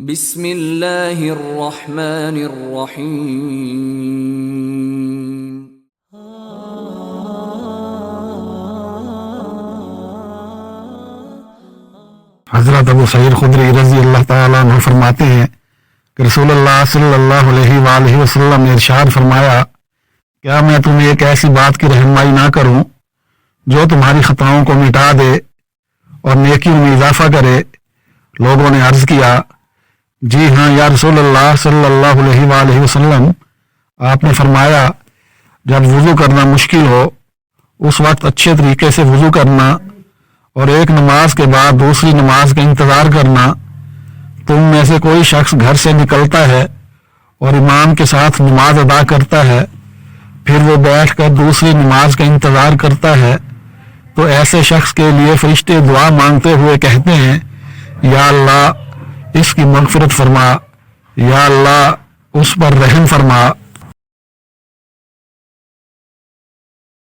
بسم اللہ الرحمن الرحیم۔ حضرت ابو سعید خدری رضی اللہ تعالیٰ عنہ فرماتے ہیں کہ رسول اللہ صلی اللہ علیہ وآلہ وسلم نے ارشاد فرمایا، کیا میں تمہیں ایک ایسی بات کی رہنمائی نہ کروں جو تمہاری خطاؤں کو مٹا دے اور نیکیوں میں اضافہ کرے؟ لوگوں نے عرض کیا، جی ہاں یا رسول اللہ صلی اللہ علیہ وآلہ وسلم۔ آپ نے فرمایا، جب وضو کرنا مشکل ہو اس وقت اچھے طریقے سے وضو کرنا اور ایک نماز کے بعد دوسری نماز کا انتظار کرنا۔ تم میں سے کوئی شخص گھر سے نکلتا ہے اور امام کے ساتھ نماز ادا کرتا ہے، پھر وہ بیٹھ کر دوسری نماز کا انتظار کرتا ہے، تو ایسے شخص کے لیے فرشتے دعا مانگتے ہوئے کہتے ہیں، یا اللہ اس کی مغفرت فرما، یا اللہ اس پر رحم فرما۔